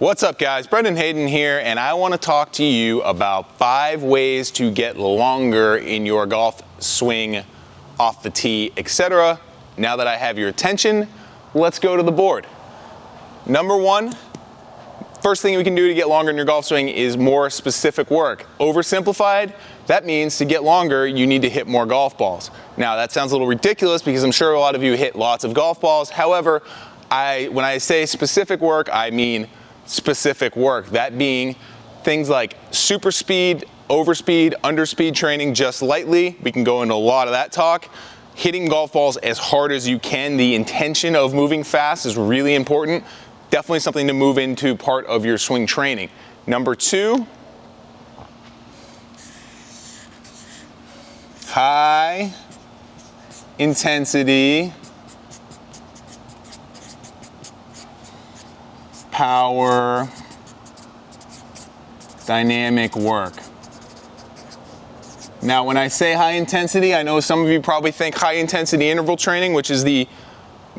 What's up, guys? Brendan Hayden here, and I want to talk to you about 5 ways to get longer in your golf swing, off the tee, etc. Now that I have your attention, let's go to the board. Number 1, first thing we can do to get longer in your golf swing is more specific work. Oversimplified, that means to get longer, you need to hit more golf balls. Now, that sounds a little ridiculous because I'm sure a lot of you hit lots of golf balls. However, when I say specific work, I mean specific work. That being things like super speed, overspeed, underspeed training just lightly. We can go into a lot of that talk. Hitting golf balls as hard as you can. The intention of moving fast is really important. Definitely something to move into part of your swing training. Number 2, high intensity power dynamic work. Now, when I say high intensity, I know some of you probably think high intensity interval training, which is the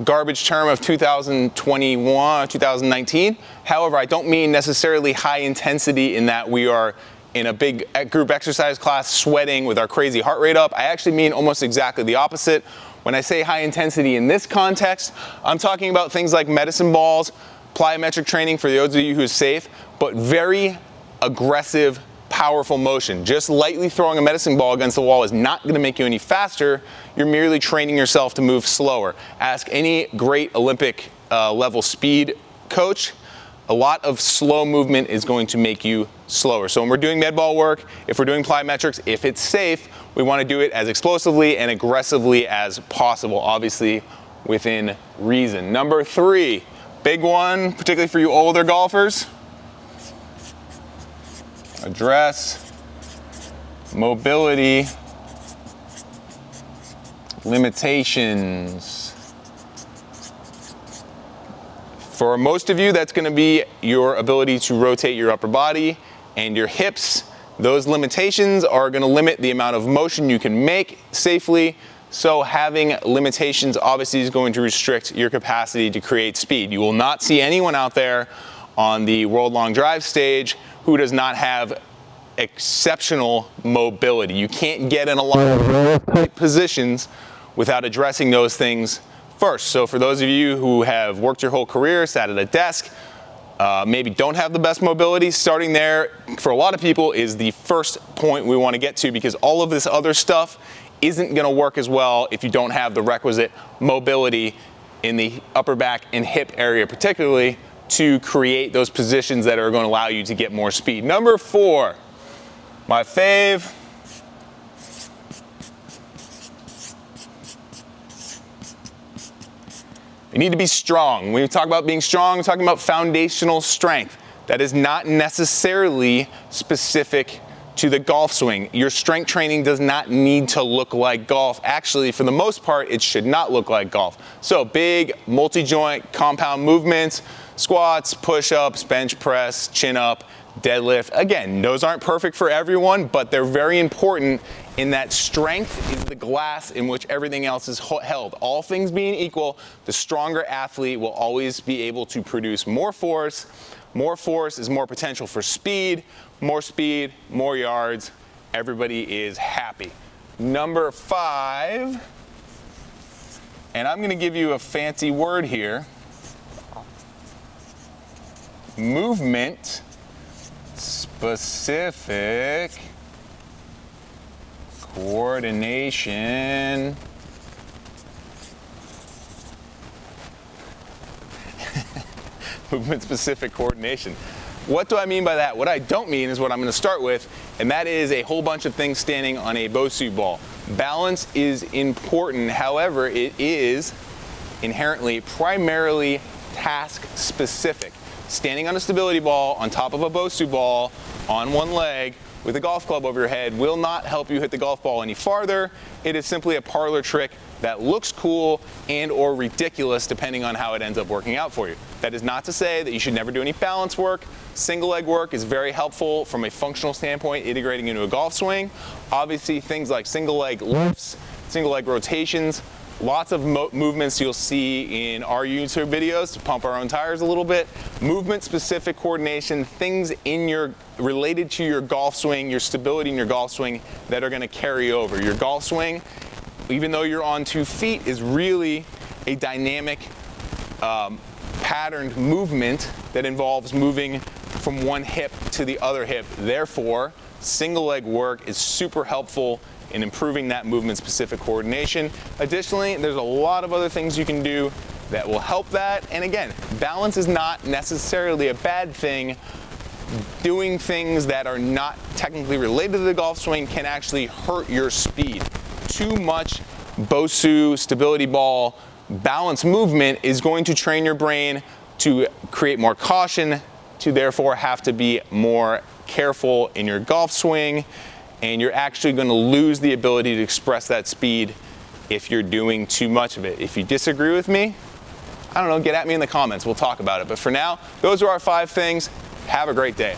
garbage term of 2021, 2019. However, I don't mean necessarily high intensity in that we are in a big group exercise class sweating with our crazy heart rate up. I actually mean almost exactly the opposite. When I say high intensity in this context, I'm talking about things like medicine balls, plyometric training for those of you who is safe, but very aggressive, powerful motion. Just lightly throwing a medicine ball against the wall is not going to make you any faster. You're merely training yourself to move slower. Ask any great Olympic level speed coach. A lot of slow movement is going to make you slower. So when we're doing med ball work, if we're doing plyometrics, if it's safe, we want to do it as explosively and aggressively as possible, obviously within reason. Number 3, big one, particularly for you older golfers. Address mobility limitations. For most of you, that's going to be your ability to rotate your upper body and your hips. Those limitations are going to limit the amount of motion you can make safely. So having limitations obviously is going to restrict your capacity to create speed. You will not see anyone out there on the World Long Drive stage who does not have exceptional mobility. You can't get in a lot of tight positions without addressing those things first. So for those of you who have worked your whole career, sat at a desk, maybe don't have the best mobility, starting there for a lot of people is the first point we want to get to, because all of this other stuff isn't going to work as well if you don't have the requisite mobility in the upper back and hip area particularly to create those positions that are going to allow you to get more speed. Number 4, my fave. You need to be strong. When we talk about being strong, we're talking about foundational strength. That is not necessarily specific to the golf swing. Your strength training does not need to look like golf. Actually, for the most part, it should not look like golf. So big, multi-joint, compound movements, squats, push-ups, bench press, chin-up, deadlift. Again, those aren't perfect for everyone, but they're very important in that strength is the glass in which everything else is held. All things being equal, the stronger athlete will always be able to produce more force. More force is more potential for speed, more yards. Everybody is happy. Number 5, and I'm going to give you a fancy word here. Movement specific coordination movement specific coordination. What do I mean by that? What I don't mean is what I'm going to start with, and that is a whole bunch of things standing on a Bosu ball. Balance is important, however, it is inherently primarily task specific. Standing on a stability ball on top of a Bosu ball on one leg with a golf club over your head will not help you hit the golf ball any farther. It is simply a parlor trick that looks cool and or ridiculous depending on how it ends up working out for you. That is not to say that you should never do any balance work. Single leg work is very helpful from a functional standpoint, integrating into a golf swing. Obviously things like single leg lifts, single leg rotations Lots of movements you'll see in our YouTube videos to pump our own tires a little bit. Movement-specific coordination, things related to your golf swing, your stability in your golf swing that are going to carry over. Your golf swing, even though you're on 2 feet, is really a dynamic, patterned movement that involves moving from one hip to the other hip. Therefore, single leg work is super helpful in improving that movement-specific coordination. Additionally, there's a lot of other things you can do that will help that. And again, balance is not necessarily a bad thing. Doing things that are not technically related to the golf swing can actually hurt your speed. Too much BOSU, stability ball, balance movement is going to train your brain to create more caution, to therefore have to be more careful in your golf swing, and you're actually going to lose the ability to express that speed if you're doing too much of it. If you disagree with me, I don't know, get at me in the comments. We'll talk about it. But for now, those are our 5 things. Have a great day.